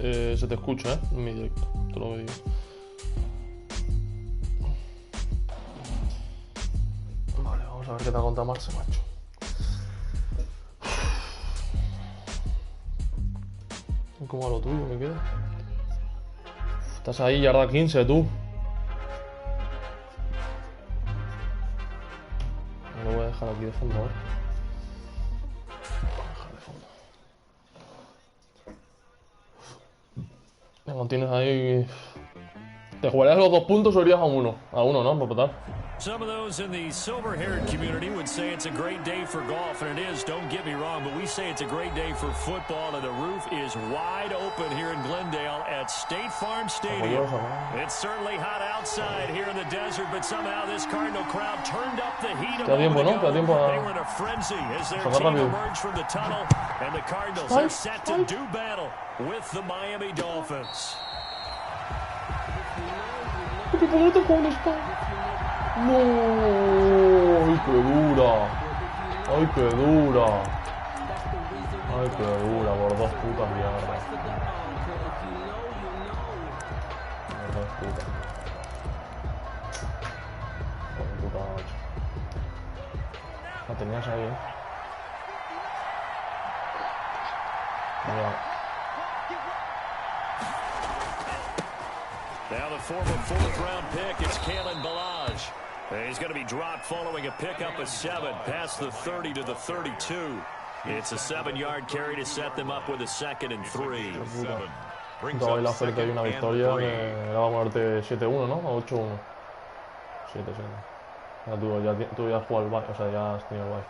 se te escucha, en mi directo, te lo digo. Vale, vamos a ver qué tal contra Marce, macho. ¿Cómo a lo tuyo me queda? Estás ahí, yarda 15, tú. Me lo voy a dejar aquí de fondo ahora. Me mantienes ahí. ¿Te jugarías los 2 puntos o irías a uno? A uno, ¿no? Por total. Some of those in the silver-haired community would say it's a great day for golf, and it is, don't get me wrong, but we say it's a great day for football, and the roof is wide open here in Glendale at State Farm Stadium. It's certainly hot outside here in the desert, but somehow this Cardinal crowd turned up the heat a moment ago. They were in a frenzy as their team emerged from the tunnel, and the Cardinals are set to do battle with the Miami Dolphins. No, ay, qué dura. Ay, qué dura. Ay, qué dura, por 2 putas mierdas. Por 2 putas. Por puta macho. La tenías ahí, Mira. Now the former 4th-round pick, it's Kalen Balaj. He's going to be dropped following a pickup of 7 past the 30 to the 32. It's a 7-yard carry to set them up with a 2nd and 3. Hoy la oferta hay una victoria, era a ponerte 7-1, ¿no? O 8-1. 7-7. Ya tú ya has jugado el bye, o sea, ya has tenido el bye.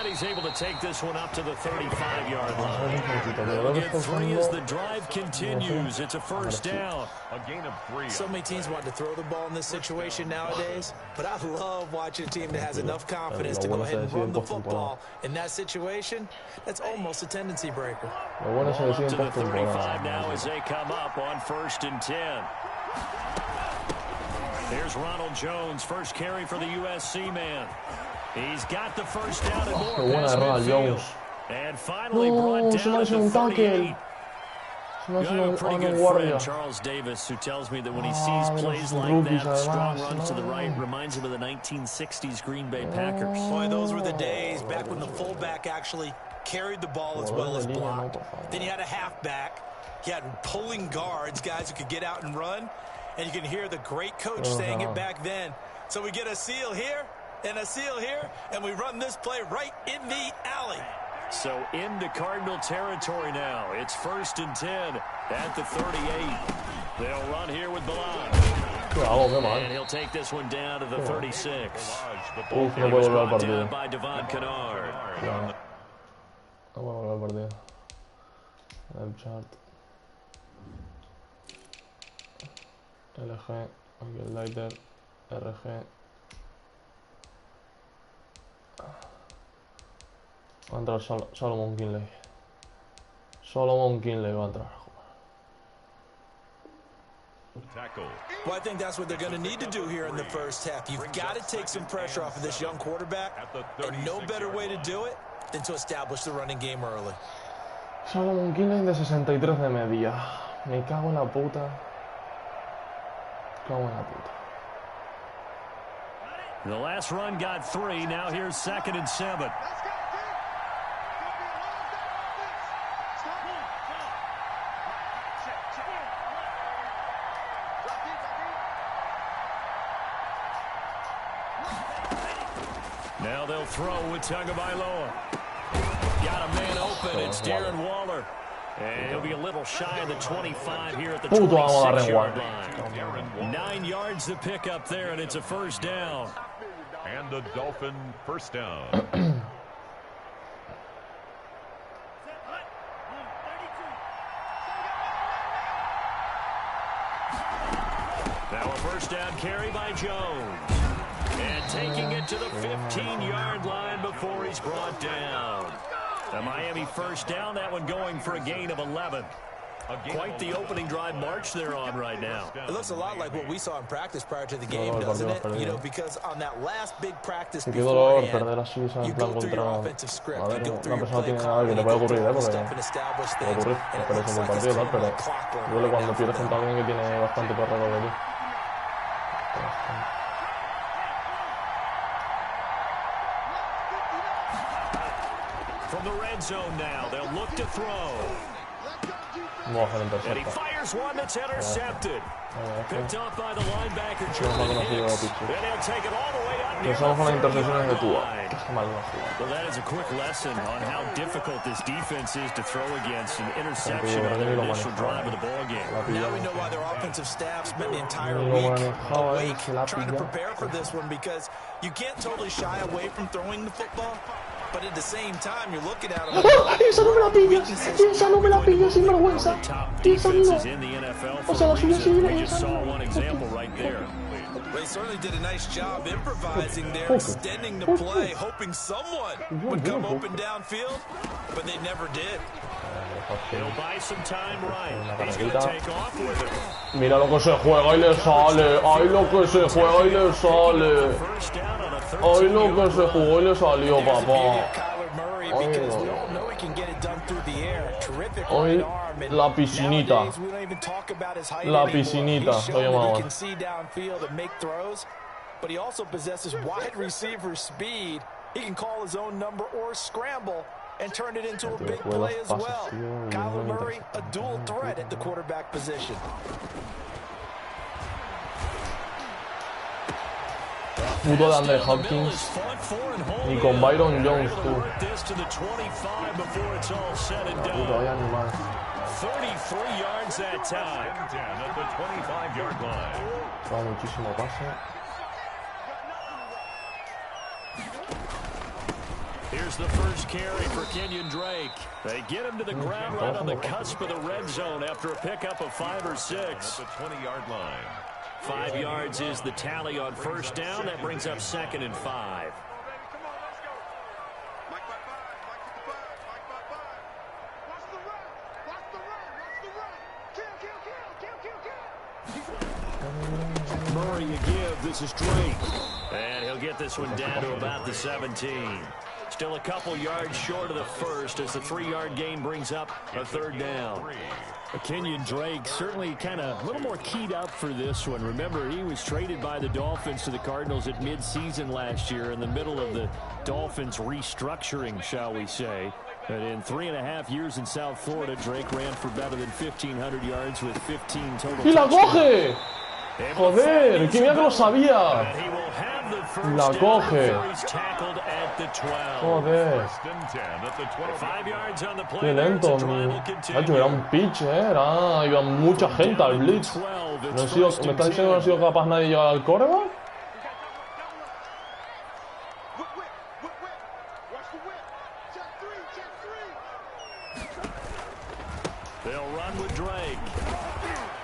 He's able to take this one up to the 35-yard line. They'll get 3 as the drive continues. It's a 1st down. A gain of 3. So many teams want to throw the ball in this situation nowadays, but I love watching a team that has enough confidence to go ahead and run the football. In that situation, that's almost a tendency breaker. Ball up to the 35 now as they come up on 1st and 10. Here's Ronald Jones, first carry for the USC man. He's got the 1st down and more past midfield. And finally brought down at the 38. I have a pretty good friend, Charles Davis, who tells me that when he sees plays like that, strong runs to the right, reminds him of the 1960s Green Bay Packers. Boy, those were the days back when the fullback actually carried the ball as well as blocked. Then you had a halfback. You had pulling guards, guys who could get out and run. And you can hear the great coach saying it back then. So we get a seal here. And a seal here, and we run this play right in the alley. So into Cardinal territory now. It's 1st and 10 at the 38. They'll run here with Balaj. And he'll take this one down to the 36. He was brought down by Devon Kennard. LG, aquí el lighter, RG. Va a entrar Solomon Kinley. Solomon Kinley va a entrar. Well, I think that's what they're going to need to do here in the 1st half. You've got to take some pressure off of this young quarterback, and no better way to do it than to establish the running game early. Solomon Kinley de 63 de media. Me cago en la puta. Me cago en la puta. The last run got 3. Now here's 2nd and 7. Now they'll throw with Tagovailoa. Got a man open. It's Darren Waller. And he'll be a little shy of the 25 here at the 26-yard line. 9 yards to pick up there, and it's a 1st down. And the Dolphin 1st down. Now a 1st down carry by Jones. And taking it to the 15-yard line before he's brought down. The Miami 1st down, that one going for a gain of 11. Quite the opening drive march they're on right now. It looks a lot like what we saw in practice prior to the game, doesn't it? You know, because on that last big practice beforehand, you go through your offensive script, you go through your play call, you go through all the stuff and establish things, and it looks like it's kind of like clockwork. Duele cuando pierdes contra alguien que tiene bastante corredor de ti. From the red zone now, they'll look to throw. And he fires one that's intercepted. Picked off by the linebacker, Charlie Hicks. And he'll take it all the way up near the 30-yard line. Well, that is a quick lesson on how difficult this defense is to throw against an interception on their initial drive of the ball game. Now we know why their offensive staff spent the entire week awake trying to prepare for this one, because you can't totally shy away from throwing the football. But at the same time, you're looking at them. ¡Esa no me la pillas! ¡Esa no me la pillas, sin vergüenza! ¡Esa no! O sea, la suya sí viene esa. They certainly did a nice job improvising there, extending the play, hoping someone would come open downfield, but they never did. He'll buy some time right. He's going to take off with it. Mira lo que se juega y le sale. ¡Ay, lo que se juega y le sale! ¡Ay, lo que se jugó y le salió, papá! ¡Ay, la piscinita! La piscinita, lo llamaba. But he also possesses wide receiver speed. He can call his own number or scramble and turn it into a big play as well. Kyler Murray, a dual threat at the quarterback position. Puto de Andre Hopkins y con Byron Jones, tú. Puto, vaya animal. 33 yards that time. At the 25-yard line. Va muchísimo pase. Here's the first carry for Kenyon Drake. They get him to the ground right on the cusp of the red zone after a pickup of 5 or 6. At the 20-yard line. 5 yards is the tally on first down. That brings up 2nd and 5. Murray a give. This is Drake. And he'll get this one down to about the 17. Still a couple yards short of the first as the 3-yard gain brings up a 3rd down. Kenyon Drake certainly kind of a little more keyed up for this one. Remember, he was traded by the Dolphins to the Cardinals at mid-season last year in the middle of the Dolphins restructuring, shall we say. But in 3.5 years in South Florida, Drake ran for better than 1,500 yards with 15 total. ¡Y la coge! ¡Joder! ¡Que mira que lo sabía! La coge. Joder. Qué lento. Era un pitch, iba mucha gente al blitz. ¿Me estás diciendo que no ha sido capaz nadie de llegar al quarterback? They'll run with Drake.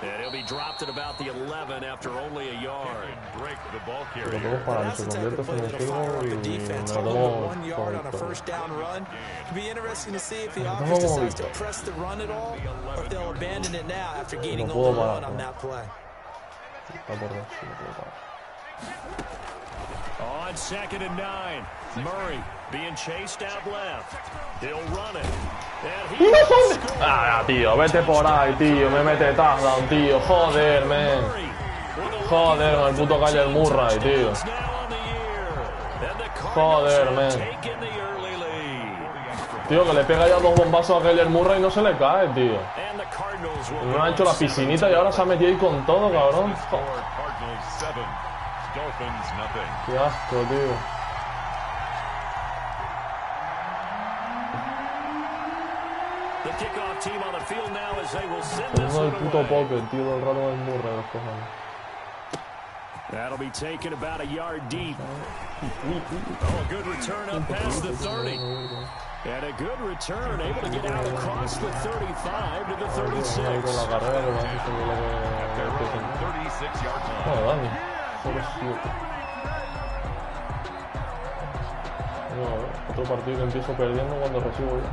And he'll be dropped at about the 11 after only a yard. Drake, the ball carrier. That's the type of play that'll fire up the defense. A little 1 yard on a first down run. It'll be interesting to see if the offense decides to press the run at all, or if they'll abandon it now after gaining only 1 on that play. On 2nd and 9, Murray being chased out left. He'll run it. Ah, tío, vete por ahí, tío. Me mete touchdown, tío. Joder, man. Joder, con el puto Kyler Murray, tío. Joder, man. Tío, que le pega ya 2 bombazos a Kyler Murray y no se le cae, tío. No ha hecho la piscinita y ahora se ha metido ahí con todo, cabrón. Qué asco, tío. Tengo el puto pocket, tío, del raro del Murray, los cojones. That'll be taken about a yard deep. Oh, a good return up past the 30. And a good return, able to get out across the 35 to the 36. At their own 36-yard line. Otro partido que empiezo perdiendo cuando recibo ya.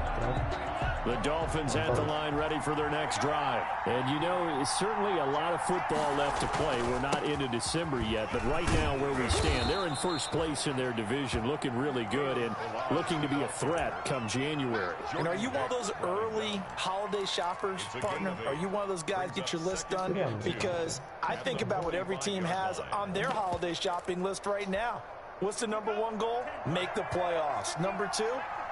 The Dolphins at the line ready for their next drive. And you know, it's certainly a lot of football left to play. We're not into December yet, but right now where we stand, they're in first place in their division, looking really good and looking to be a threat come January. And are you one of those early holiday shoppers, partner? Are you one of those guys get your list done? Because I think about what every team has on their holiday shopping list right now. What's the #1 goal? Make the playoffs. #2,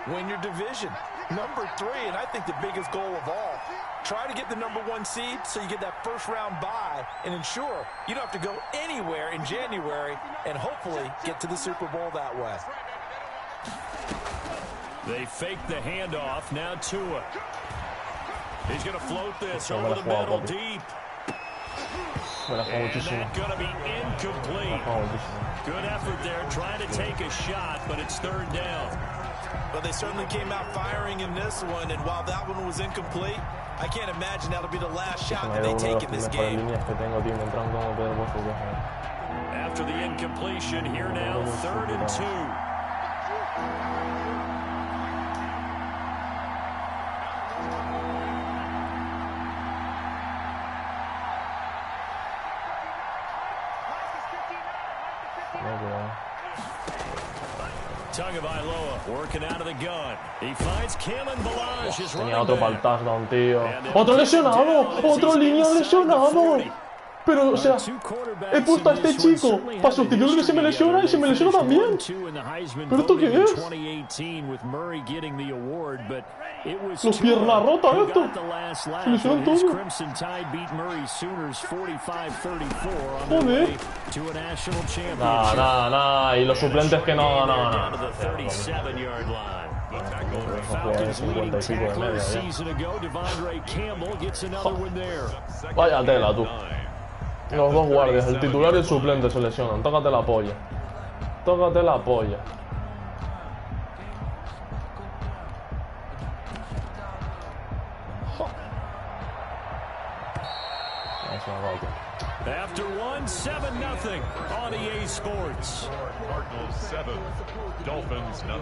win your division. #3, and I think the biggest goal of all, try to get the #1 seed so you get that first-round bye and ensure you don't have to go anywhere in January and hopefully get to the Super Bowl that way. They fake the handoff. Now Tua. He's going to float this over the middle deep. And that's going to be incomplete. Good effort there trying to take a shot, but it's 3rd down. But they certainly came out firing in this one, and while that one was incomplete, I can't imagine that'll be the last shot that they take in this game. After the incompletion, here now, 3rd and 2. Working out of the gun. He finds Kalen Balazs. Tenía otro para el touchdown, tío. ¡Otro lesionado! ¡Otro línea lesionado! Pero, o sea, he puesto a este chico para sustituir que se me lesiona y se me lesiona también. ¿Pero esto qué es? Los piernas rotas esto. Se lesionan todos. Joder. Nah. Y los suplentes que no. Vaya tela, tú. Los dos guardias, el titular y el suplente se lesionan. Tócate la polla. Tócate la polla. After 1, 7-0 on EA Sports. Cardinals 7, Dolphins 0.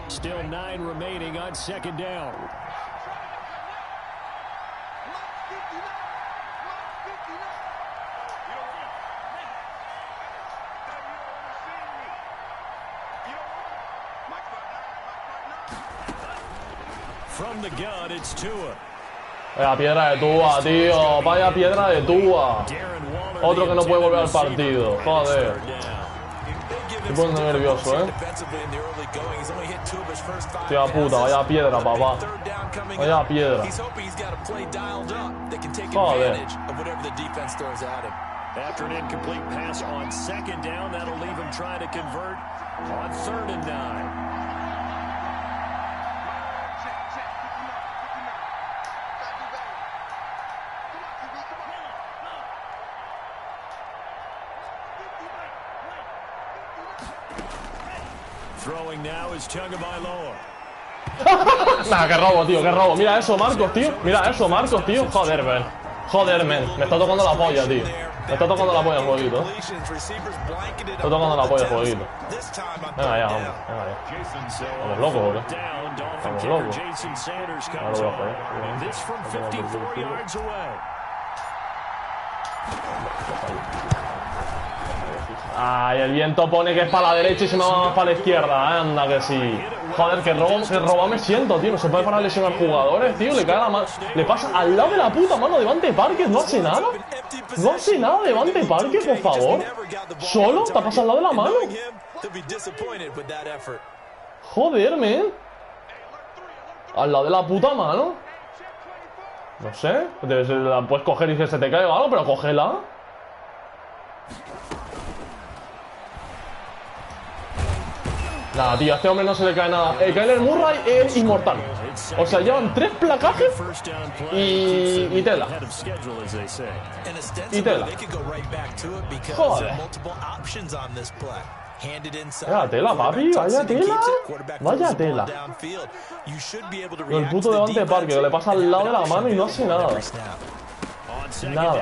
Still 9 remaining on 2nd down. From the gun, it's Tua. Vaya piedra de Tua, tío. Vaya piedra de Tua. Otro que no puede volver al partido. Joder. Estoy poniendo nervioso, Tío puta, vaya piedra, papá. Vaya piedra. Joder. After an incomplete pass on 2nd down, that'll leave him trying to convert on 3rd and 9. Throwing now is Tagovailoa. Nah, qué robo, tío, qué robo. Mira eso, Marcos, tío. Mira eso, Marcos, tío. Joder, men. Joder, men. Me está tocando la polla, tío. Me está tocando la polla el jueguito. Me está tocando la polla el jueguito. Venga ya, hombre. Venga ya. ¿Estamos locos o qué? ¿Estamos locos? Ahora lo voy a joder. Ay, el viento pone que es para la derecha y se me va más para la izquierda. Anda que sí. Joder, que robo me siento, tío. No se puede parar a lesionar jugadores, tío. Le cae la mano. Le pasa al lado de la puta mano de Devante Parker. No hace nada. No hace nada de Devante Parker, por favor. Solo te pasa al lado de la mano. Joder, men. Al lado de la puta mano. No sé. La puedes coger y que se te caiga algo, pero cógela. Nada, tío, a este hombre no se le cae nada. Kyler Murray es inmortal. O sea, llevan 3 placajes y tela. Y tela. Joder. Vaya tela, papi, vaya tela. Vaya tela. El puto Devante Parker que le pasa al lado de la mano y no hace nada. Nada.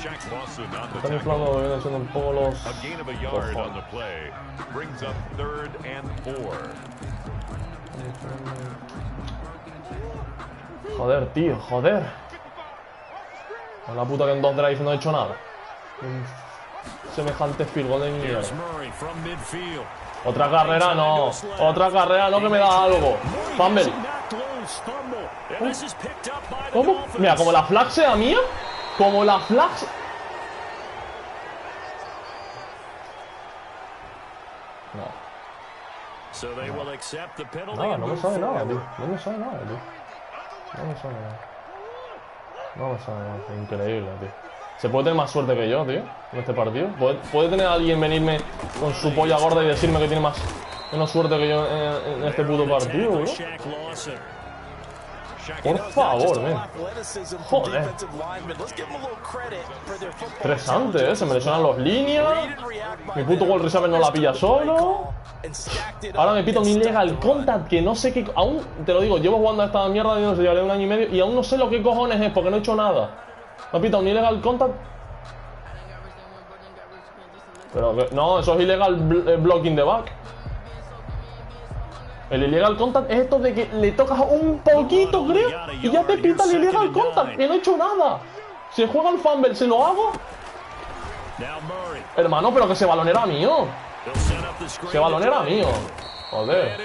Shaq Lawson on the Están inflando, vienen siendo un poco los... A gain of a yard on the play brings up 3rd and 4. Joder, tío, joder. A la puta que en 2 drives no he hecho nada. Un semejante field goal de mierda. Otra carrera no. Otra carrera no, que me da algo. Fumble. ¿Cómo? Mira, como la flag sea mía. Como la flag... No. Nada, no me sabe nada, tío. No me sabe nada, tío. No me sabe nada. No me sabe nada. Increíble, tío. ¿Se puede tener más suerte que yo, tío? En este partido. ¿Puede tener alguien venirme con su polla gorda y decirme que tiene menos suerte que yo en este puto partido, bro? Por favor, joder. Estresante, se me lesionan los líneas. Mi puto gol receiver no la pilla solo. Ahora me pito un illegal contact que no sé qué... Aún, te lo digo, llevo jugando a esta mierda de no sé, llevaré 1 año y medio y aún no sé lo que cojones es porque no he hecho nada. Me pita un illegal contact. Pero que, no, eso es illegal blocking the back. El illegal contact es esto de que le tocas un poquito, creo, y ya te pita el illegal contact, que no he hecho nada. Se juega el fumble, se lo hago. Hermano, pero que ese balón era mío. Ese balón era mío. Joder.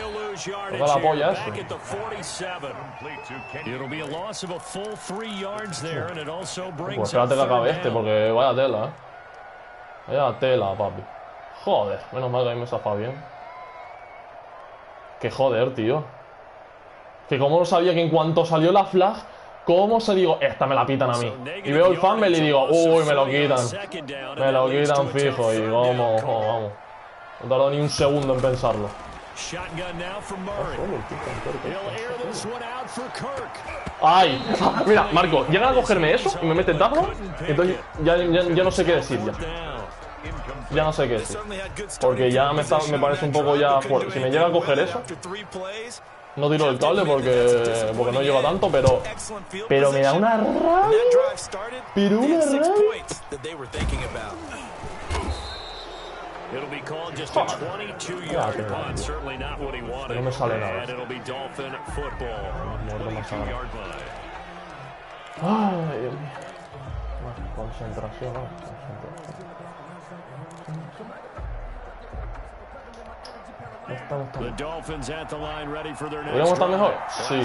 Toca la polla eso. Pues espérate que acabe este, porque vaya tela, Vaya tela, papi. Joder, menos mal que ahí me zafa bien. Que joder, tío. Que como no sabía que en cuanto salió la flag, ¿cómo se digo? Esta me la pitan a mí. Y veo el fumble y digo, uy, me lo quitan. Me lo quitan fijo. Y vamos. No tardó ni un segundo en pensarlo. ¡Ay! Mira, Marco, llega a cogerme eso y me mete el tackle. Entonces ya no sé qué decir ya. Ya no sé qué decir. Porque ya me parece un poco ya fuerte. Si me llega a coger eso, no tiro el cable porque no llega tanto, pero me da una rabia. Pero una rabia. No me sale nada. Ay, Dios mío. Concentración, ¿no? ¿Podríamos estar mejor? Sí.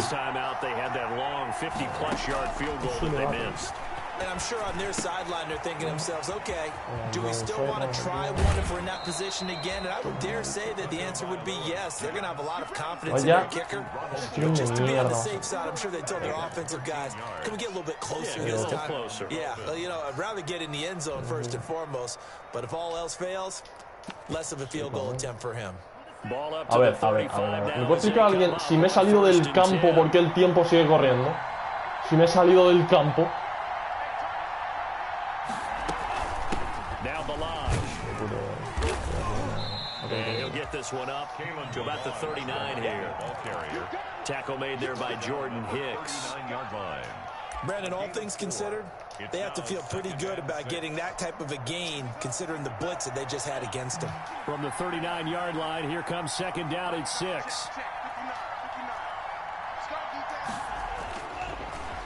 And I'm sure on their sideline they're thinking to themselves, okay, do we still want to try one if we're in that position again? And I would dare say that the answer would be yes. They're going to have a lot of confidence in their kicker. But just to be on the safe side, I'm sure they told their offensive guys, can we get a little bit closer this time? Yeah, you know, I'd rather get in the end zone first and foremost. But if all else fails, less of a field goal attempt for him. A ver. ¿Me puede explicar a alguien si me he salido del campo porque el tiempo sigue corriendo? Si me he salido del campo. This one up to about the 39 here. Tackle made there by Jordan Hicks. Brandon, all things considered, they have to feel pretty good about getting that type of a gain, considering the blitz that they just had against them. From the 39-yard line, here comes 2nd down and 6.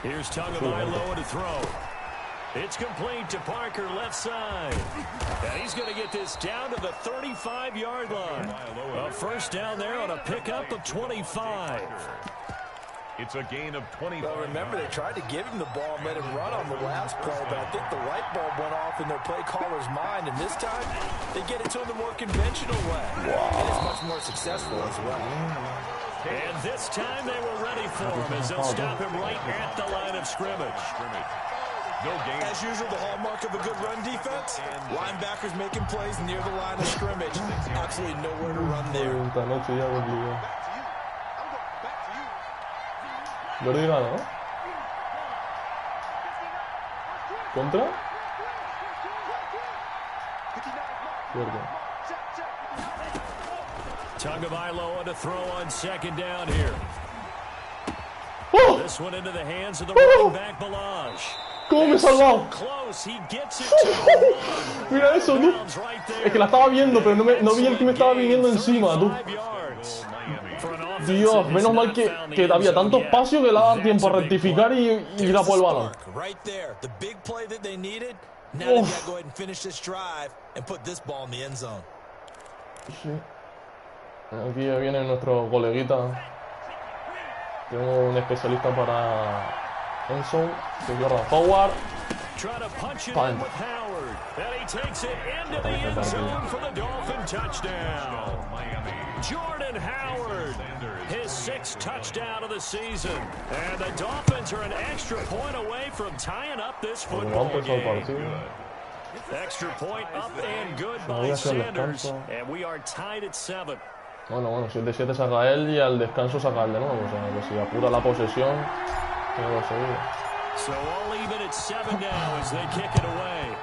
Here's Tagovailoa to throw. It's complete to Parker, left side. And he's going to get this down to the 35-yard line. A first down there on a pickup of 25. It's a gain of 25. Well, remember, they tried to give him the ball and let him run on the last play, but I think the light bulb went off in their play caller's mind, and this time they get it to him the more conventional way. And it's much more successful as well. And this time they were ready for him as they'll stop him right at the line of scrimmage. No gain. As usual, the hallmark of a good run defense, linebackers making plays near the line of scrimmage. Absolutely nowhere to run there. ¿no? ¿Contra? Tagovailoa to throw on 2nd down here. This one into the hands of the running back, Balaj. ¿Cómo me he salvado? Mira eso, tú. Es que la estaba viendo, pero no vi el que me estaba viniendo encima, tú. Dios, menos mal que había tanto espacio que le daba tiempo a rectificar y ir a por el balón. Sí. Aquí ya viene nuestro coleguita. Tengo un especialista para Enzo, que es Jordan Howard. Punt. Jordan Howard, his 6th touchdown of the season. And the Dolphins are an extra point away from tying up this football game. Extra point up and good by Sanders. And we are tied at 7. Bueno, 7-7 saca él y al descanso saca él de nuevo. O sea, que si apura la posesión, tiene que seguir. So all even at 7 now as they kick it away.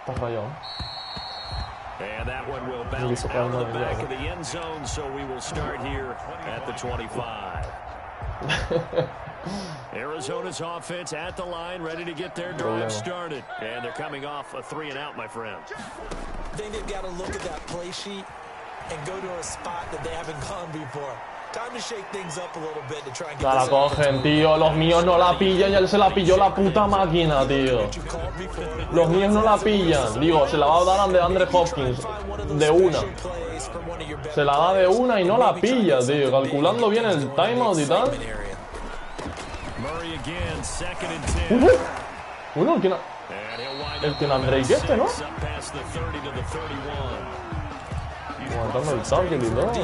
Está rayado. And that one will bounce out of the back of the end zone, so we will start here at the 25. Arizona's offense at the line, ready to get their drive started. And they're coming off a 3-and-out, my friend. I think they've got to look at that play sheet and go to a spot that they haven't gone before. Time to shake things up a little bit to try and get la cogen, tío. Los míos no la pillan y él se la pilló la puta máquina, tío. Los míos no la pillan. Digo, se la va a dar a DeAndre Hopkins de una. Se la da de una y no la pilla, tío. Calculando bien el timeout y tal. Bueno, el que Drake este, ¿no? Aguantando el target y todo, que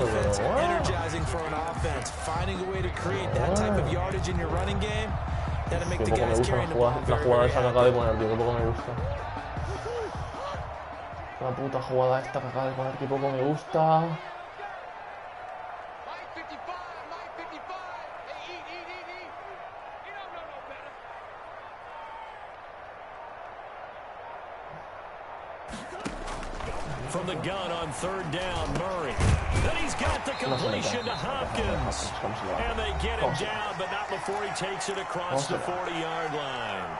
poco me gusta la jugada esa que acaba de poner, tío, que poco me gusta. La puta jugada esta que acaba de poner, que poco me gusta. From the gun on 3rd down, Murray. Then he's got the completion to Hopkins. And they get him down, but not before he takes it across the 40-yard line.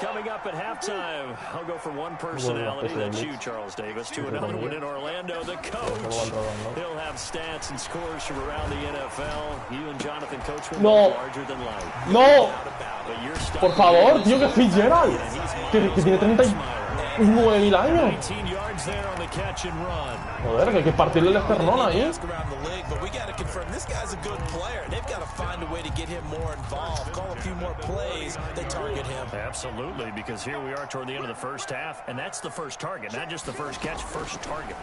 Coming up at halftime, I'll go from one personality, that's you, Charles Davis, to another one in Orlando, the coach. He'll have stats and scores from around the NFL. You and Jonathan Coachman are larger than life. No, por favor, tío, que Fitzgerald, que tiene 39.000 años. Joder, que hay que partirle el esternón ahí. Absolutely, because here we are toward the end of the first half, and that's the first target, not just the first catch, first target.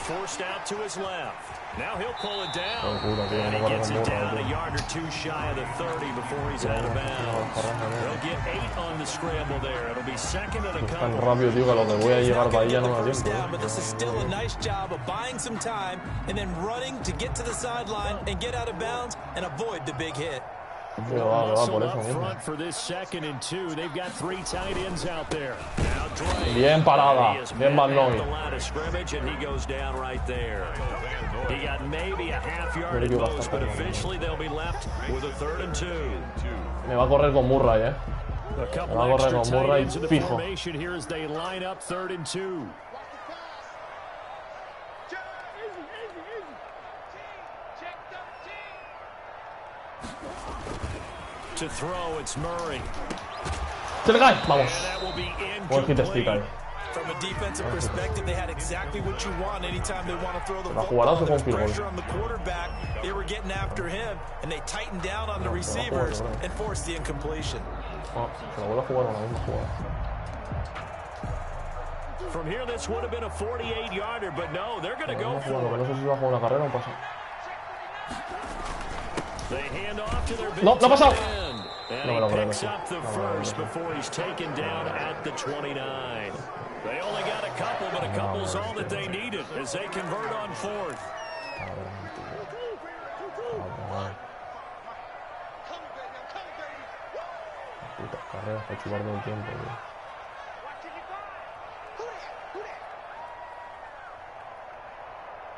Forced out to his left. Now he'll pull it down. And he gets it down a yard or two shy of the 30 before he's out of bounds. They'll get 8 on the scramble there. It'll be 2nd and a couple. Tan rápido, tío, que a lo que voy a llegar para allá no da tiempo. But this is still a nice job of buying some time and then running to get to the sideline and get out of bounds and avoid the big hit. For this 2nd and 2, they've got 3 tight ends out there. Bien parada, bien Magnoy. And he goes down right there. He got maybe a half yard at most, but officially they'll be left with a 3rd and 2. Me va a correr con Murray, Me va a correr con Murray fijo. Here as they line up 3rd and 2. To throw, it's Murray. Se le cae, vamos. Buen hit stick ahí. From a defensive perspective, they had exactly what you want anytime they want to throw the football. There's pressure on the quarterback. They were getting after him, and they tightened down on the receivers and forced the incompletion. From here, this would have been a 48-yarder, but no, they're going to go for it. They hand off to their big no ha pasado. And he picks up the first before he's taken down at the 29. They only got a couple, but a couple's all that they needed as they convert on 4th.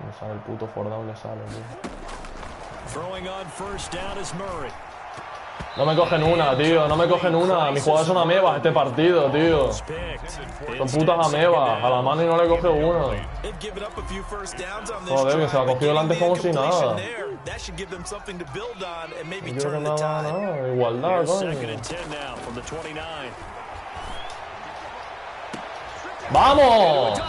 Me sale el puto Fordán, le sale, tío. Throwing on first down is Murray. No me cogen una, tío, no me cogen una. Mis jugadores son amebas este partido, tío. Son putas amebas. A la mano y no le coge una. Joder, que se la cogió antes como si nada. No quiero que me haga nada. Igualdad, coño. ¡Vamos!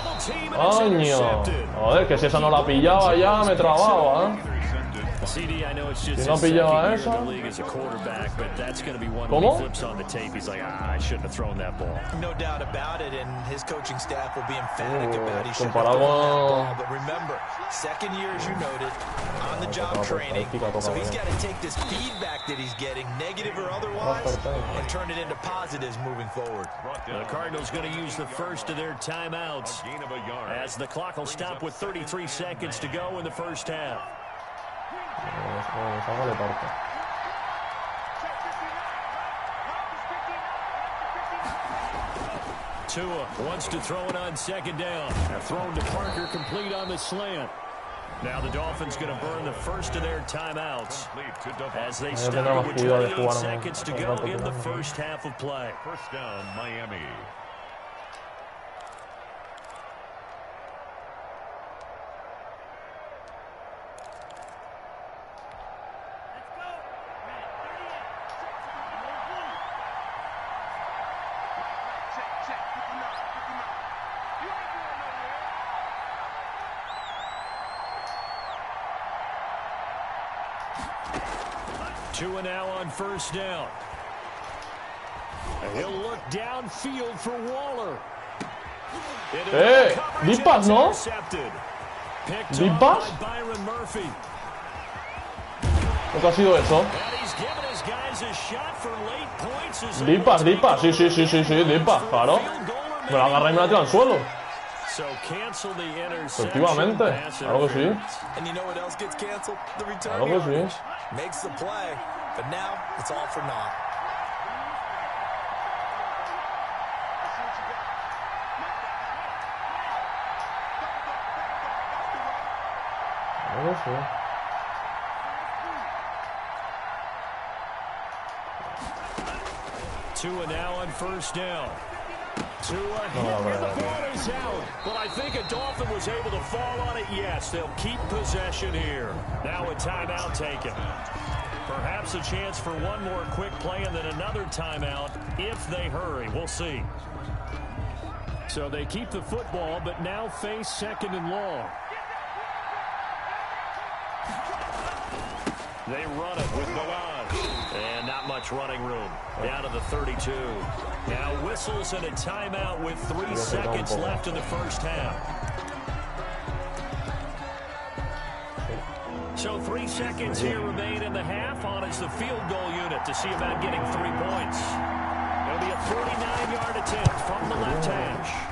¡Coño! Joder, que si esa no la pillaba ya me trababa, ¿eh? Si no pillaba esa. ¿Cómo? Comparado con... The Cardinals going to use the first of their timeouts as the clock will stop with 33 seconds to go in the first half. Tua wants to throw it on second down. Thrown to Parker, complete on the slant. Now the Dolphins going to burn the first of their timeouts as they start with 28 seconds to go in the first half of play. First down, Miami. Tua now on first down. And he'll look downfield for Waller. Deep pass, ¿no? Deep pass. ¿Qué ha sido eso? Deep pass, sí, deep pass, claro. Me la agarra y me la tira al suelo. Efectivamente, claro que sí. Claro que sí. Makes the play, but now it's all for naught. Tua now on first down. Tua hit the ball is out, but I think a Dolphin was able to fall on it. Yes, they'll keep possession here. Now a timeout taken. Perhaps a chance for one more quick play and then another timeout if they hurry. We'll see. So they keep the football, but now face second and long. They run it with Balaz. And not much running room. Down to the 32. Now whistles and a timeout with 3 seconds left in the first half. So 3 seconds here remain in the half. On is the field goal unit to see about getting 3 points. It'll be a 49-yard attempt from the left hash.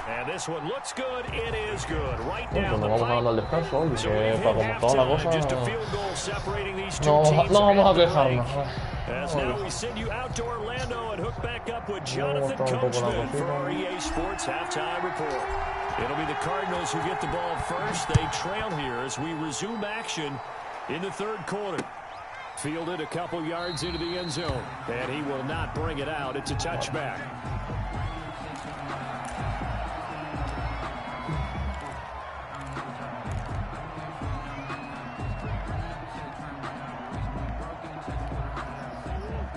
And this one looks good. It is good. Right down the pipe. So we hit halftime, just a field goal separating these two teams. No vamos a quejarnos. As now we send you out to Orlando and hook back up with Jonathan Coachman for our EA Sports Halftime Report. It'll be the Cardinals who get the ball first. They trail here as we resume action in the third quarter. Fielded a couple yards into the end zone. And he will not bring it out. It's a touchback.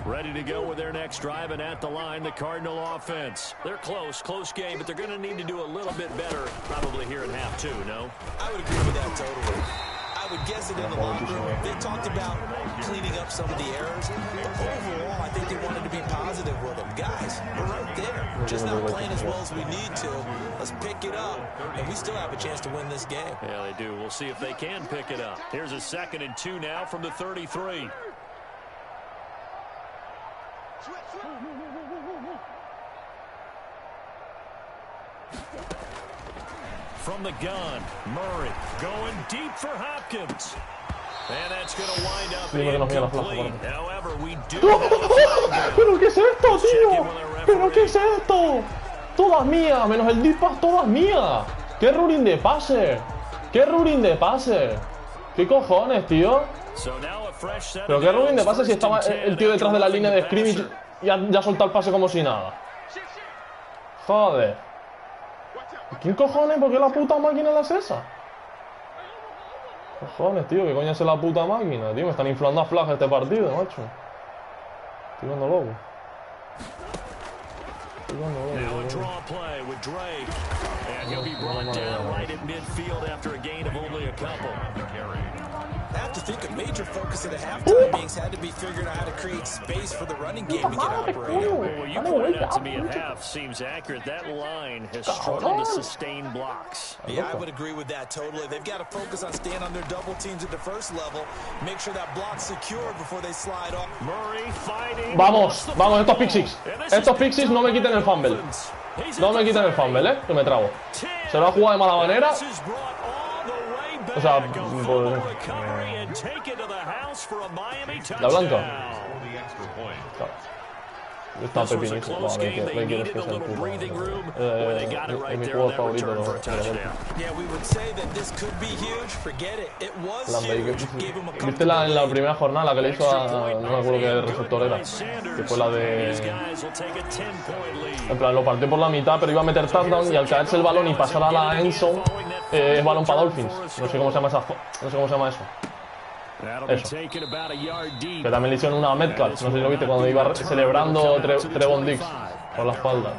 Ready to go with their next drive, and at the line, the Cardinal offense. They're close game, but they're going to need to do a little bit better probably here in half two, no? I would agree with that totally. I would guess that in the locker room, they talked about cleaning up some of the errors, but overall, I think they wanted to be positive with them. Guys, we're right there. Just not playing as well as we need to. Let's pick it up, and we still have a chance to win this game. Yeah, they do. We'll see if they can pick it up. Here's a 2nd and 2 now from the 33. From the gun, Murray going deep for Hopkins. And that's going to wind up incomplete. However, we do ¿Pero qué es esto, tío? ¿Pero qué es esto? Todas mías, menos el deep pass, todas mías. ¡Qué ruling de pase! ¿Qué ruling de pase? ¿Qué cojones, tío? Pero qué ruling de pase si estaba el tío detrás de la línea de scrimmage y ya soltó el pase como si nada. Joder. ¿Quién cojones? ¿Por qué la puta máquina es esa? Cojones, tío, ¿qué coño es la puta máquina, tío? Me están inflando a flag este partido, macho. Estoy dando loco. Now a draw play with Drake. And he'll be brought down right at midfield after a gain of only a couple. I have to think a major focus of the halftime beings had to be figuring out how to create space for the running game to get operating. Well, you pointed out to me at half seems accurate. That line has struggled to sustain blocks. Yeah, I would agree with that totally. They've got to focus on staying on their double teams at the first level. Make sure that block's secure before they slide off. Murray fighting. Vamos, vamos, estos pixies. Estos pixies no me quiten el fumble. No me quiten el fumble, que me trago. Se lo ha jugado de mala manera. O sea, la blanca. Claro. Está pepinito. No, ¿qué quieres que sea el puto? Es mi juego favorito. ¿Viste en la primera jornada la que le hizo a... no me acuerdo qué receptor era? Que fue la de... En plan, lo partió por la mitad, pero iba a meter touchdown y al caerse el balón y pasar a la end zone, es balón para Dolphins. No sé cómo se llama esa... no sé cómo se llama eso. Eso. Que también le hicieron una Metcalf, no sé si lo viste, cuando iba celebrando Trevon Diggs por la espalda.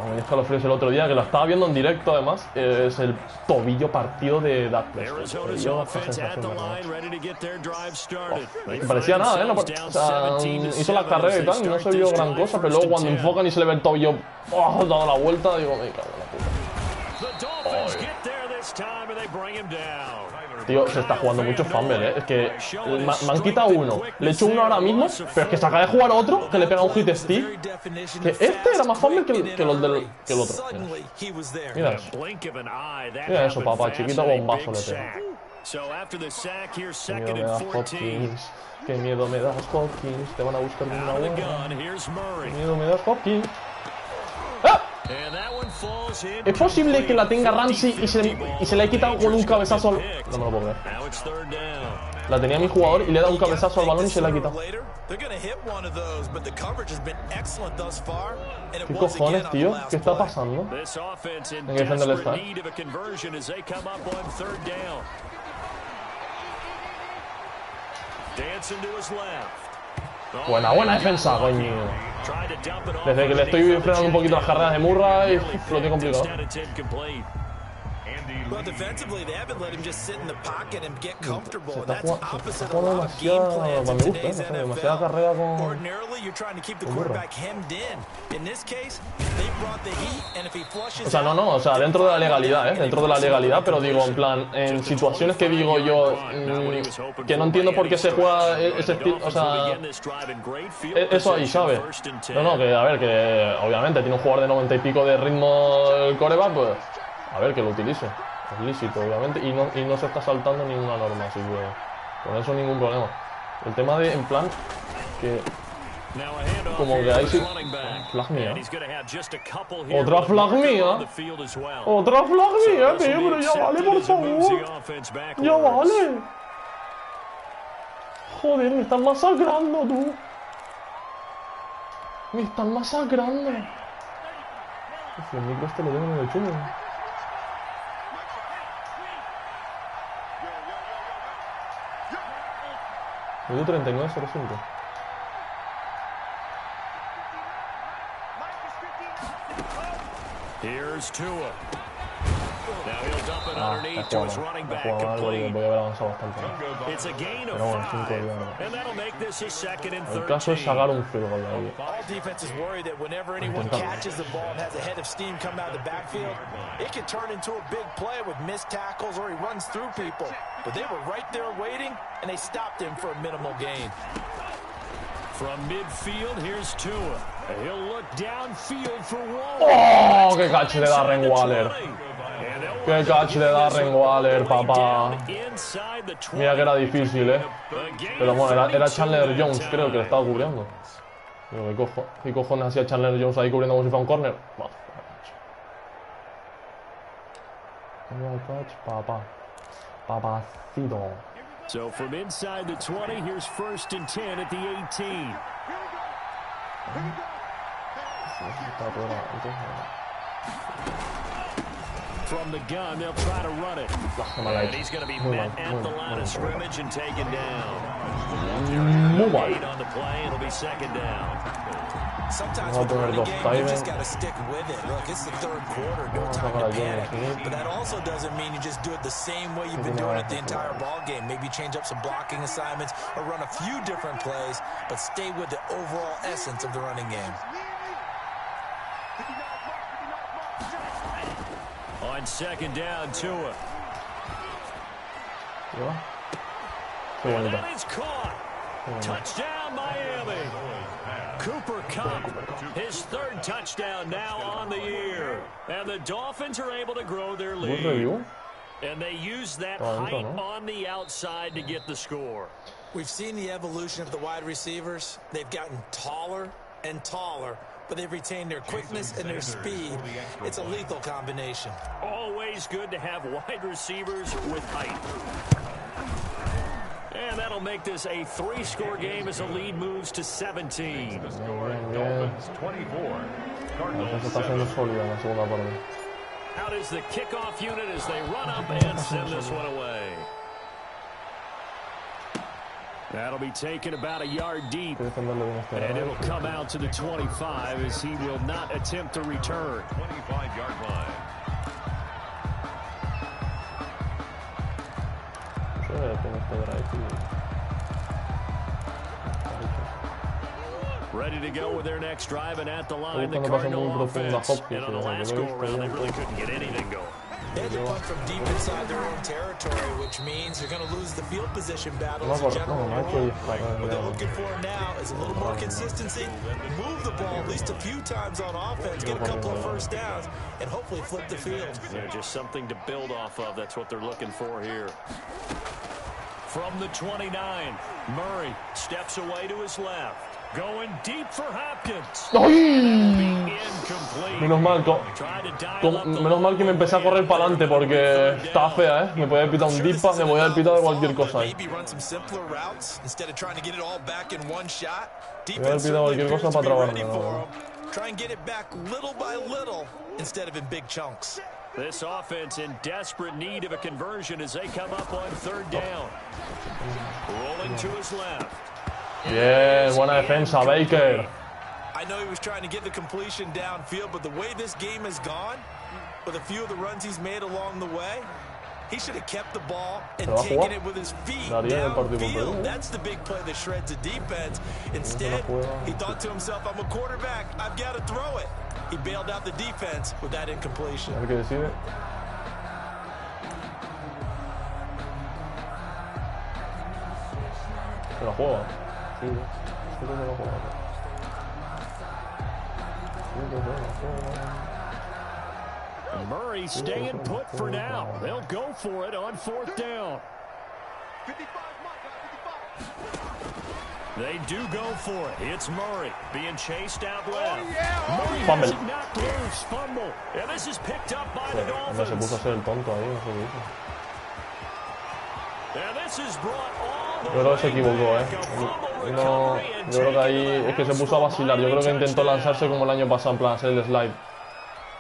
Me dio escalofríos el otro día, que lo estaba viendo en directo además. Es el tobillo partido de Dak Prescott. Parecía nada, no, o sea, hizo la carrera y tal, no se vio gran cosa, pero luego cuando enfocan y se le ve el tobillo dado la vuelta, digo, me cago en la puta. Tío, se está jugando mucho fumble, Es que me han quitado uno. Le he hecho uno ahora mismo, pero es que se acaba de jugar otro que le pega un hit Steve. Que este era más fumble que el otro. Mira eso. Mira eso, papá. Chiquito bombazo le pega. Qué miedo me das, Hopkins. Te van a buscar de una buena. Qué miedo me das, Hopkins. ¡Ah! ¿Es posible que la tenga Ramsey y se le haya quitado con un cabezazo al... No me lo puedo ver. La tenía mi jugador y le da un cabezazo al balón y se la ha quitado. ¿Qué cojones, tío? ¿Qué está pasando? En que defender el staff. Buena defensa, coño. Desde que le estoy frenando un poquito las carreras de Murray, lo tiene complicado. Well, defensively, they haven't let him just sit in the pocket and get comfortable. That's opposite of a lot of game plans in today's NFL. Ordinarily, you're trying to keep the quarterback hemmed in. In this case, they brought the heat, and if he flushes... O sea, no, o sea, dentro de la legalidad, dentro de la legalidad, pero digo, en plan, en situaciones que digo yo, que no entiendo por qué se juega ese estilo, o sea, eso ahí, ¿sabes? No, que a ver, que obviamente tiene un jugador de 90 y pico de ritmo el quarterback, pues, a ver, que lo utilice. Es lícito, obviamente, y no se está saltando ninguna norma, así que con eso ningún problema. El tema de, en plan, que como que hay flag mía. Otra flag mía. Otra flag mía, tío, pero ya vale, por favor. Ya vale. Joder, me están masacrando, tú. Me están masacrando. Uf, el micro este lo tengo en el chulo. Minuto 39:05. Here's Tua. Now he'll dump it underneath to his running back, complete. Voy a haber avanzado bastante. It's a gain of 5, and that'll make this a 2nd and 13. El caso es sacar un field goal de ahí. All defenses worry that whenever anyone catches the ball and has a head of steam come out of the backfield, it can turn into a big play with missed tackles or he runs through people. But they were right there waiting, and they stopped him for a minimal gain. From midfield, here's Tua. He'll look downfield for Waller. ¡Oh! ¡Qué catch de Darren Waller! ¡Qué catch de Darren Waller, papá! Mira que era difícil, Pero bueno, era Chandler Jones, creo, que le estaba cubriendo. Digo, ¿qué cojones hacía Chandler Jones ahí cubriendo como si fuera un corner? Papacito. So from inside the 20, here's 1st and 10 at the 18. From the gun, they'll try to run it. And he's going to be met at the line of scrimmage and taken down. 8 on the play, it'll be 2nd down. Sometimes with the running game, you just got to stick with it. Look, it's the 3rd quarter, no time to panic. But that also doesn't mean you just do it the same way you've been doing it the entire ball game. Maybe change up some blocking assignments or run a few different plays, but stay with the overall essence of the running game. On 2nd down, Tua. And that is caught. Touchdown, Miami. Cooper Kupp, his 3rd touchdown now on the year. And the Dolphins are able to grow their lead. And they use that height on the outside to get the score. We've seen the evolution of the wide receivers. They've gotten taller and taller, but they've retained their quickness and their speed. It's a lethal combination. Always good to have wide receivers with height. And that'll make this a 3-score game as the lead moves to 17. Dolphins 24. Cardinals 7. Out is the kickoff unit as they run up and send this one away. That'll be taken about a yard deep. And it'll come out to the 25 as he will not attempt to return. 25-yard line. Ready to go with their next drive, and at the line, the Cardinal offense. And on the last go-around, they really couldn't get anything going. They had to punt from deep inside their own territory, which means they're going to lose the field position battle as a general rule. What they're looking for now is a little more consistency, move the ball at least a few times on offense, get a couple of 1st downs, and hopefully flip the field. Yeah, just something to build off of. That's what they're looking for here. From the 29, Murray steps away to his left. Going deep for Hopkins. Menos mal que me empecé a correr para adelante porque está fea, ¿eh? Me puede pitar un deep pass, me voy a haber pitado cualquier cosa ahí. Me voy a haber pitado cualquier cosa para trabarme. Try and get it back little by little instead of in big chunks. This offense in desperate need of a conversion as they come up on 3rd down. Rolling to his left. Bien, buena defensa, Baker. I know he was trying to get the completion downfield, but the way this game has gone, with a few of the runs he's made along the way, he should have kept the ball and taken it with his feet downfield. That's the big play that shreds a defense. Instead, he thought to himself, I'm a quarterback, I've got to throw it. He bailed out the defense with that incompletion. Hay que decir. Se la juega. Sí, se la juega. Murray staying put for now. They'll go for it on 4th down. They do go for it. It's Murray being chased out left. Murray has it knocked loose. Fumble. And this is picked up by the Dolphins. Se puso a hacer el tonto ahí, no sé qué hizo. And this is brought all the Yo creo que se equivocó, No, yo creo que ahí es que se puso a vacilar. Yo creo que intentó lanzarse como el año pasado, en plan hacer el slide.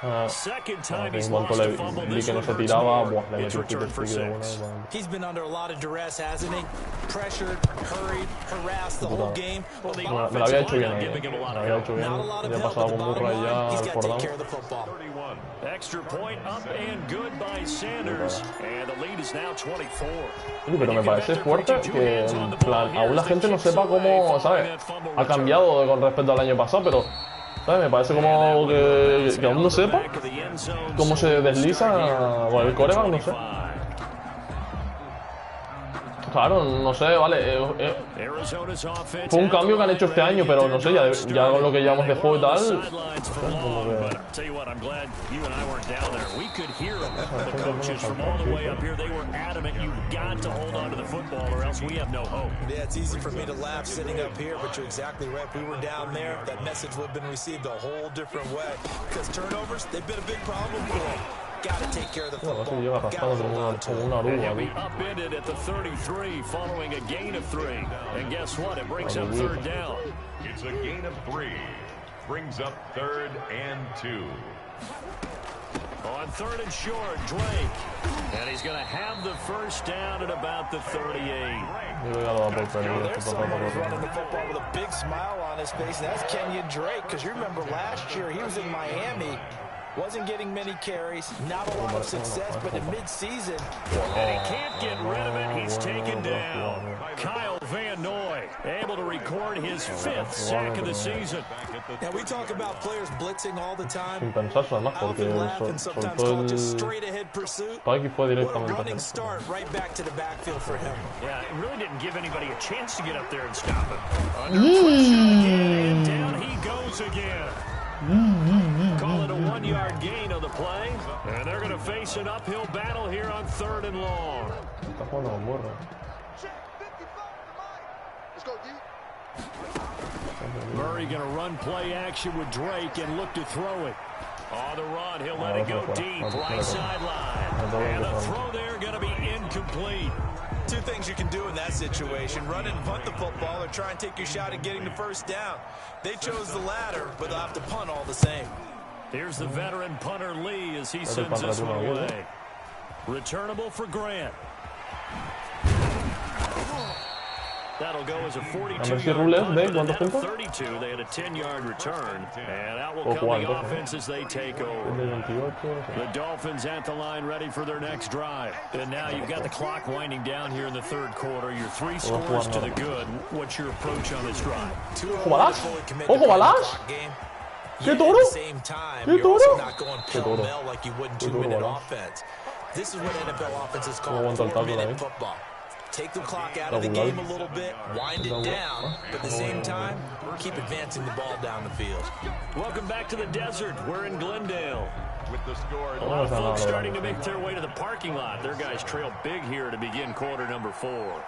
En cuanto le vi que no se tiraba, le metí un hit stick de buena. He's been under a lot of duress, hasn't he? Pressured, hurried, harassed the whole game. Me lo había hecho bien ahí. Me lo había hecho bien. Había pasado con Burra y ya al fourth down. Extra point up and good by Sanders. And the lead is now 24. Pero me parece fuerte que, en plan, aún la gente no sepa cómo, ¿sabes? Ha cambiado con respecto al año pasado, pero ¿sabes? Me parece como que aún no sepa cómo se desliza bueno, el coreback, no sé. Claro, no sé, vale. Fue un cambio que han hecho este año, pero no sé, ya con lo que llevamos de juego y tal. Yeah, it's easy for me to laugh sitting up here, but you're exactly right. If we were down there, that message would have been received a whole different way. Because turnovers, they've been a big problem for them. got to take care of the Bueno, football. así llega arrastrando como una And oruga, he'll be tío. upended at the 33 following a gain of 3. And guess what? It brings up third down. It's a gain of 3. Brings up 3rd and 2. On 3rd and short, Drake. And he's going to have the first down at about the 38. Yo ya lo da por perdido. There's someone who's running the football with a big smile on his face, and that's Kenyon Drake, because you remember last year he was in Miami, wasn't getting many carries, not a lot of success, but in mid-season. And he can't get rid of it. He's taken down. Kyle Van Noy able to record his 5th sack of the season. Now, we talk about players blitzing all the time. Sin pensarlo además, porque soltó el spike y fue directamente. Running start right back to the backfield for him. Yeah, it really didn't give anybody a chance to get up there and stop him. Under pressure again, and down he goes again. Call it a 1-yard gain on the play, and they're going to face an uphill battle here on 3rd and long. Está jugando con burro. Murray going to run play action with Drake and look to throw it. On the run, he'll let it go deep, right sideline. And the throw there going to be incomplete. Two things you can do in that situation: run and punt the football, or try and take your shot at getting the first down. They chose the latter, but they'll have to punt all the same. Here's the veteran punter Lee as he sends this one away. Returnable for Grant. That'll go as a 42-yard 32. They had a 10-yard return, and out will come the offense as they take over. The Dolphins at the line, ready for their next drive. And now you've got the clock winding down here in the 3rd quarter. Your 3 scores to the good. What's your approach on this drive? ¡Ojo Balas! ¡Ojo Balas! ¡Qué toro! ¡Qué toro! Like you would in 2-minute offense. This is what NFL offenses call 4-minute football. Take the clock out of the game a little bit, wind it down, but at the same time, keep advancing the ball down the field. Welcome back to the desert. We're in Glendale. With the score, A lot of folks starting to make their way to the parking lot. Their guys trail big here to begin quarter number 4.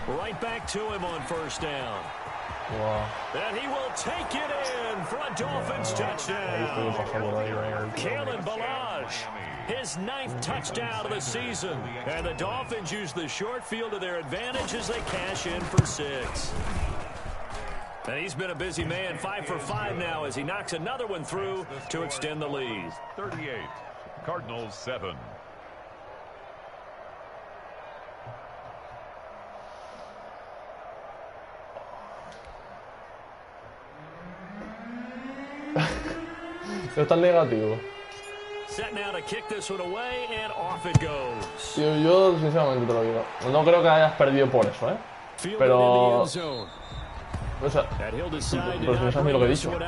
Right back to him on 1st down. Wow. And he will take it in for a Dolphins touchdown. Kalen Ballage, his 9th touchdown of the season. And the Dolphins use the short field to their advantage as they cash in for 6. And he's been a busy man, 5 for 5 now as he knocks another one through to extend the lead. 38, Cardinals 7. Es tan negativo. Set now to kick this one away, and off it goes. Tío, yo sinceramente te lo digo. No creo que hayas perdido por eso, ¿eh? Pero... O sea, pero si no sabes ni lo que he dicho. Yo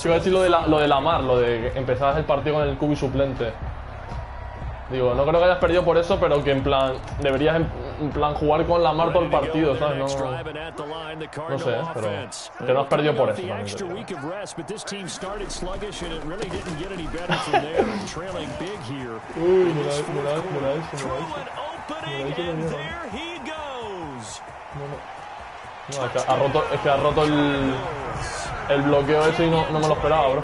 iba a decir lo de la mar, lo de que empezabas el partido con el cubi suplente. Digo, no creo que hayas perdido por eso, pero que en plan, deberías en plan jugar con la mar todo el partido, ¿sabes? No sé, pero que no has perdido por eso. Uy, mira eso. No, es que ha roto el bloqueo ese y no me lo esperaba, bro.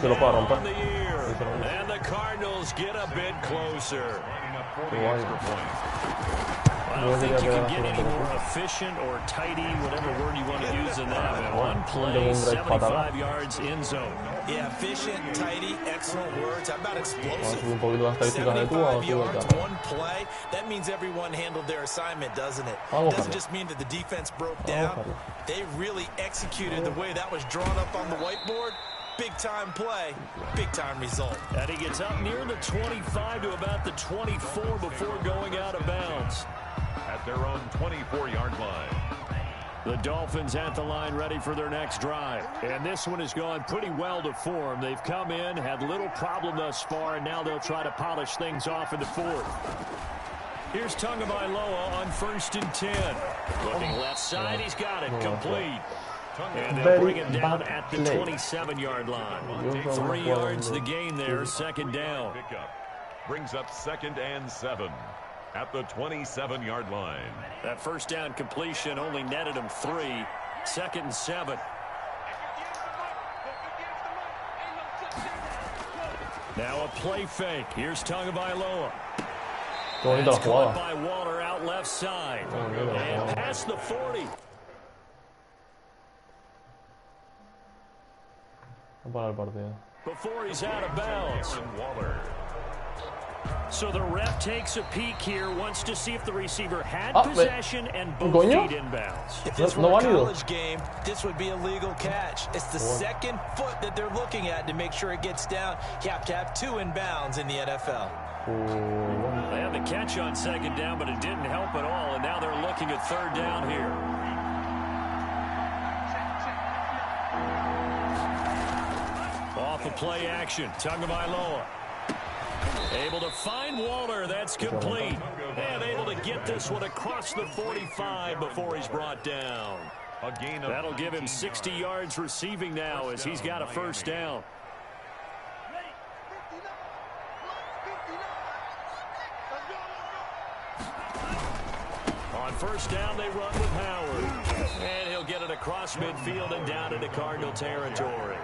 Que lo pueda romper. And the Cardinals get a bit closer. I don't think you can get any more efficient or tidy, whatever word you want to use in that. One play, 75 yards in zone. Yeah, efficient, tidy, excellent words. How about explosive? 75 yards, one play. That means everyone handled their assignment, doesn't it? Doesn't just mean that the defense broke down. They really executed the way that was drawn up on the whiteboard. Big-time play, big-time result. And he gets up near the 25 to about the 24 before going out of bounds. At their own 24-yard line. The Dolphins at the line ready for their next drive. And this one has gone pretty well to form. They've come in, had little problem thus far, and now they'll try to polish things off in the 4th. Here's Tagovailoa on 1st and 10. Looking left side, he's got it, complete. And they'll bring it down at the 27-yard line. 3 yards the gain there, 2nd down. Brings up 2nd and 7 at the 27-yard line. That first down completion only netted him 3. 2nd and 7. Now a play fake. Here's Qué Tagovailoa. bonita la jugada. By Waller out left side. And past the 40. Para el partido. Before he's out of bounds. So the ref takes a peek here, wants to see if the receiver had possession and both feet inbounds. If this were a college game, this would be a legal catch. It's the second foot that they're looking at to make sure it gets down. You have to have 2 inbounds in the NFL. They had the catch on second down, but it didn't help at all, and now they're looking at third down here. Off of play action, Tagovailoa. Able to find Waller, that's complete. And able to get this one across the 45 before he's brought down. That'll give him 60 yards receiving now as he's got a first down. On first down, they run with Howard. And he'll get it across midfield and down into Cardinal territory.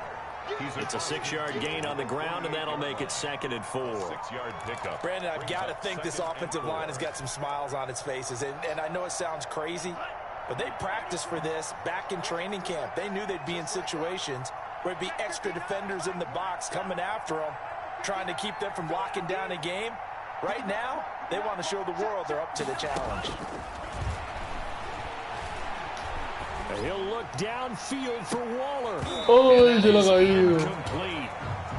It's a 6-yard gain on the ground, and that'll make it 2nd and 4. 6-yard pickup. Brandon, I've got to think this offensive line has got some smiles on its faces. And I know it sounds crazy, but they practiced for this back in training camp. They knew they'd be in situations where it'd be extra defenders in the box coming after them, trying to keep them from locking down a game. Right now, they want to show the world they're up to the challenge. He'll look downfield for Waller. ¡Ay, se lo ha caído! Complete.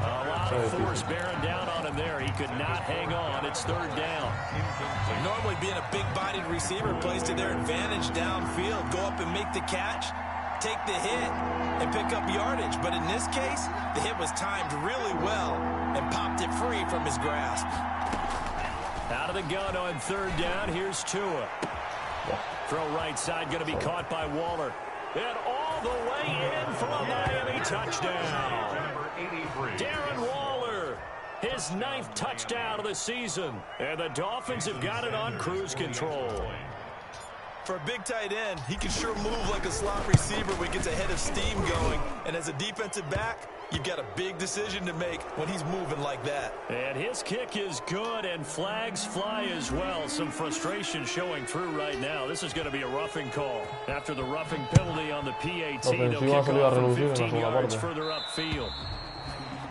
A lot of force bearing down on him there. He could not hang on. It's third down. Normally being a big-bodied receiver plays to their advantage downfield. Go up and make the catch, take the hit, and pick up yardage. But in this case, the hit was timed really well and popped it free from his grasp. Out of the gun on third down. Here's Tua. Throw right side, going to be caught by Waller. And all the way in for a Miami touchdown. Darren Waller, his 9th touchdown of the season. And the Dolphins have got it on cruise control. For a big tight end, he can sure move like a slot receiver when he gets a head of steam going. And as a defensive back, you've got a big decision to make when he's moving like that. And his kick is good, and flags fly as well. Some frustration showing through right now. This is going to be a roughing call. After the roughing penalty on the PAT, they'll kick off from 15 yards further upfield.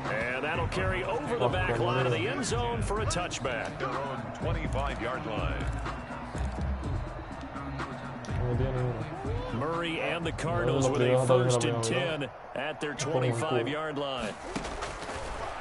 And that'll carry over the back line of the end zone for a touchback. Their own 25-yard line. Murray and the Cardinals with a 1st and 10 at their 25-yard line.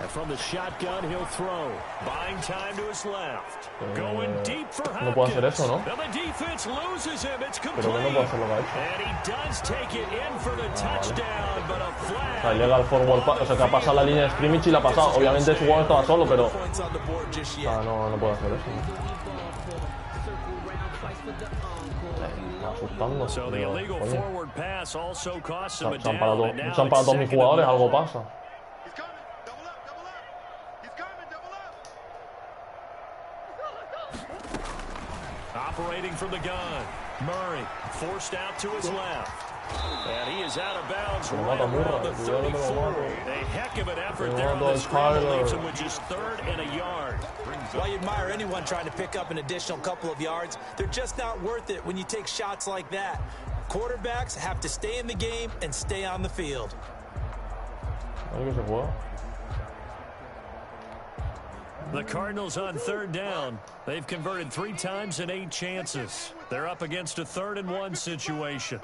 And from the shotgun, he'll throw. Buying time to his left. Going deep for Hopkins. No puedo hacer eso, ¿no? And the defense loses him. It's complete. Pero que no puedo hacerlo, ¿vale? And he does take it in for the touchdown, but a flag. O sea, llega al forward pass, o sea, que ha pasado la línea de scrimmage y la ha pasado. Obviamente su jugador estaba solo, pero... O sea, no puedo hacer eso, ¿no? Asustando. So the illegal forward pass also cost him a down. Se han parado todos mis jugadores, algo pasa. Operating from the gun. Murray forced out to his left. And he is out of bounds right around the 34. A heck of an effort there on the scramble. Leaves him with just 3rd and a yard. While you admire anyone trying to pick up an additional couple of yards, they're just not worth it when you take shots like that. Quarterbacks have to stay in the game and stay on the field. The Cardinals on third down. They've converted 3 times in 8 chances. They're up against a 3rd and 1 situation.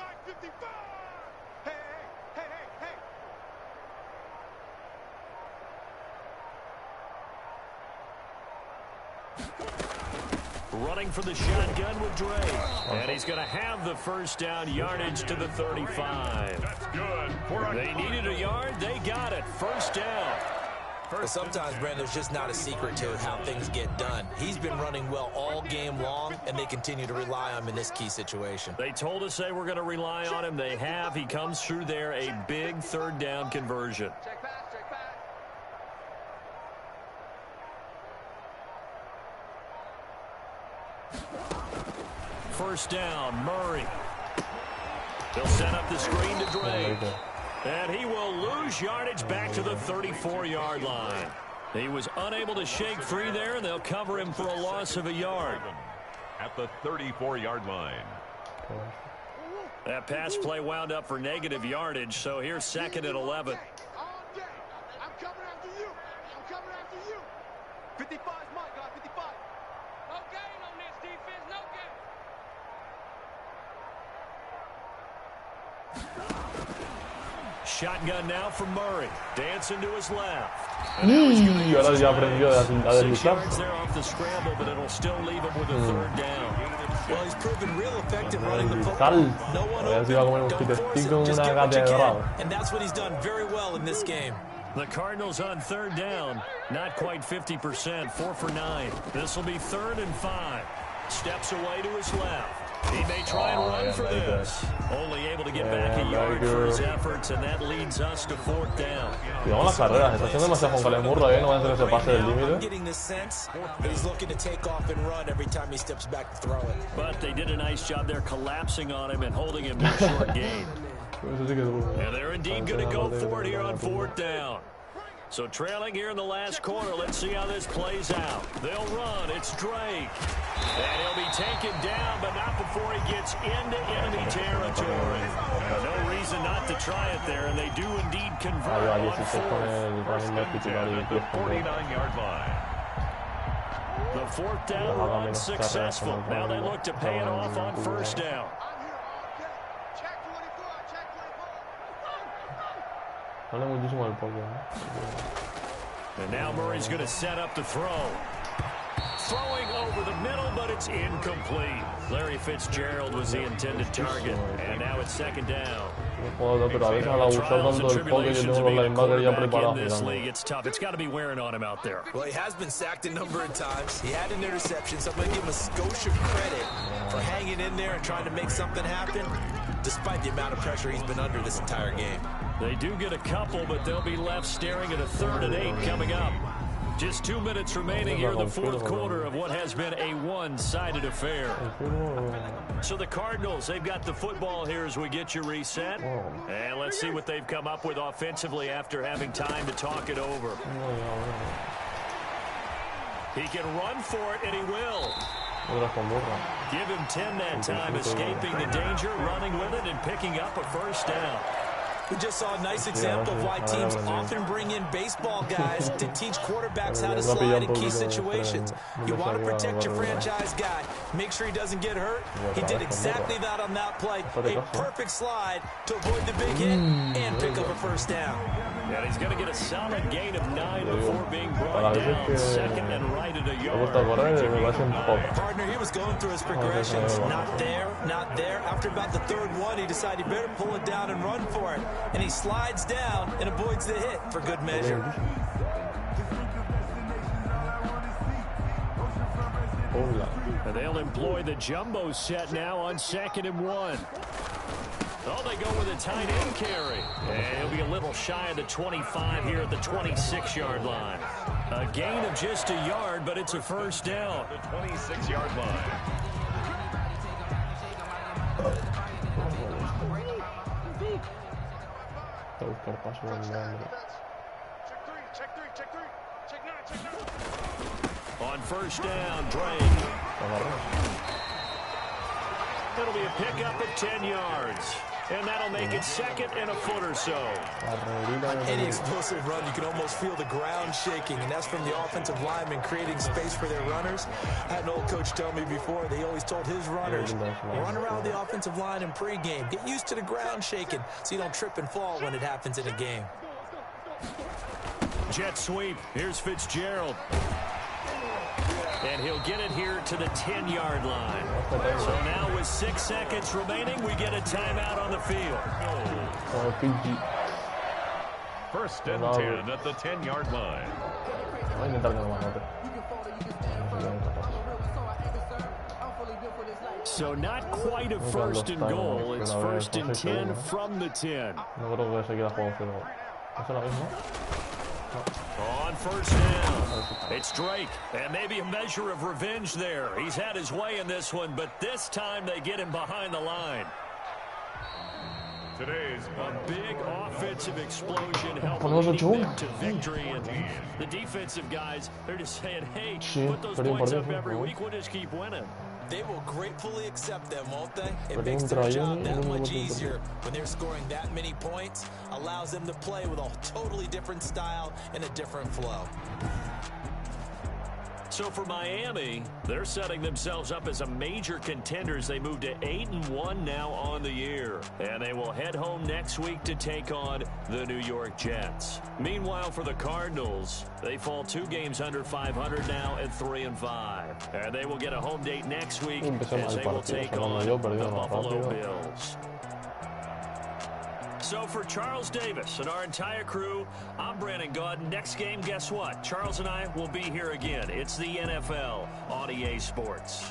Running for the shotgun with Dre. And he's going to have the first down, yardage to the 35. That's good. They needed a yard. They got it. First down. But sometimes, Brandon, there's just not a secret to how things get done. He's been running well all game long, and they continue to rely on him in this key situation. They told us they were going to rely on him. They have. He comes through there, a big 3rd down conversion. First down, Murray. They'll set up the screen to Drake. And he will lose yardage back to the 34-yard line. He was unable to shake free there, and they'll cover him for a loss of a yard. At the 34-yard line. That pass play wound up for negative yardage, so here's 2nd and 11. I'm coming after you. I'm coming after you. 55 is my guy, 55. No gain on this defense, no gain. Shotgun now from Murray. Dancing to his left. Ahora ya aprendió a 6 deslizar. yards there off the scramble, but it'll still leave him with a 3rd down. Well, he's proven real effective running the Tal. football. No one A ver si va a comer un open, don't force quitestico it, en just una get what you catedral. can. And that's what he's done very well in this game. The Cardinals on 3rd down. Not quite 50%. 4 for 9. This will be 3rd and 5. Steps away to his left. He may try and run for this. Only able to get back a yard for his efforts, and that leads us to 4th down. Cuidado con las carreras. Está haciendo demasiado con Calemurro, no va a hacer ese pase del límite. I'm getting the sense that he's looking to take off and run every time he steps back to throw it. But they did a nice job there collapsing on him and holding him to a short gain. And they're indeed going to go for it here on 4th down. So trailing here in the last quarter, let's see how this plays out. They'll run. It's Drake. And he'll be taken down, but not before he gets into enemy territory. No reason not to try it there, and they do indeed convert on 4th. At the 49-yard line. The 4th down run successful. Now they look to pay it off on 1st down. Dale muchísimo al poke, And now Murray's going to set up the throw. Throwing over the middle, but it's incomplete. Larry Fitzgerald was the intended target, and now it's 2nd down. Joder, pero a veces al abusar tanto del poke yo tengo los linebackers ya preparados. It's tough. It's got to be wearing on him out there. Well, he has been sacked a number of times. He had an interception, so I'm going to give him a skosh of credit for hanging in there and trying to make something happen, despite the amount of pressure he's been under this entire game. They do get a couple, but they'll be left staring at a 3rd and 8 coming up. Just 2 minutes remaining here in the 4th quarter of what has been a one-sided affair. So the Cardinals, they've got the football here as we get you reset. And let's see what they've come up with offensively after having time to talk it over. He can run for it, and he will. Give him 10 that time, escaping the danger, running with it, and picking up a 1st down. We just saw a nice example of why teams often bring in baseball guys to teach quarterbacks how to slide in key situations. You want to protect your franchise guy. Make sure he doesn't get hurt. He did exactly that on that play. A perfect slide to avoid the big hit and pick up a 1st down. And he's going to get a solid gain of 9 before being brought down. 2nd and right at a yard. Partner, he was going through his progressions. Not there, not there. After about the 3rd one, he decided he better pull it down and run for it. And he slides down and avoids the hit for good measure. And they'll employ the jumbo set now on 2nd and 1. Oh, they go with a tight end carry. And he'll be a little shy of the 25 here at the 26-yard line. A gain of just a yard, but it's a 1st down. The 26-yard line. On 1st down, Drake. It'll be a pickup of 10 yards. And that'll make it 2nd and a foot or so. On any explosive run, you can almost feel the ground shaking, and that's from the offensive linemen creating space for their runners. I had an old coach tell me before, they always told his runners, run around the offensive line in pregame. Get used to the ground shaking so you don't trip and fall when it happens in a game. Jet sweep. Here's Fitzgerald. And he'll get it here to the 10-yard line. So now with 6 seconds remaining, we get a timeout on the field. 1st and 10 at the 10-yard line. So not quite a 1st and goal. It's 1st and 10 from the 10. On 1st down, it's Drake, and maybe a measure of revenge there. He's had his way in this one, but this time they get him behind the line. Today's A big offensive explosion helped Ponemos lead 8-1. them to victory. And the defensive guys, they're just saying, hey, Sí, put those perdí un points up partido, every ¿no? week, we'll just keep winning. They will gratefully accept them, won't they? It Perdí makes un their try job y that un much gol. easier when they're scoring that many points. Allows them to play with a totally different style and a different flow. So for Miami, they're setting themselves up as a major contender as they move to 8-1 now on the year. And they will head home next week to take on the New York Jets. Meanwhile, for the Cardinals, they fall 2 games under 500 now at 3-5. And they will get a home date next week as they will take on the Buffalo Bills. So for Charles Davis and our entire crew, I'm Brandon Gaudin. Next game, guess what? Charles and I will be here again. It's the NFL on EA Sports.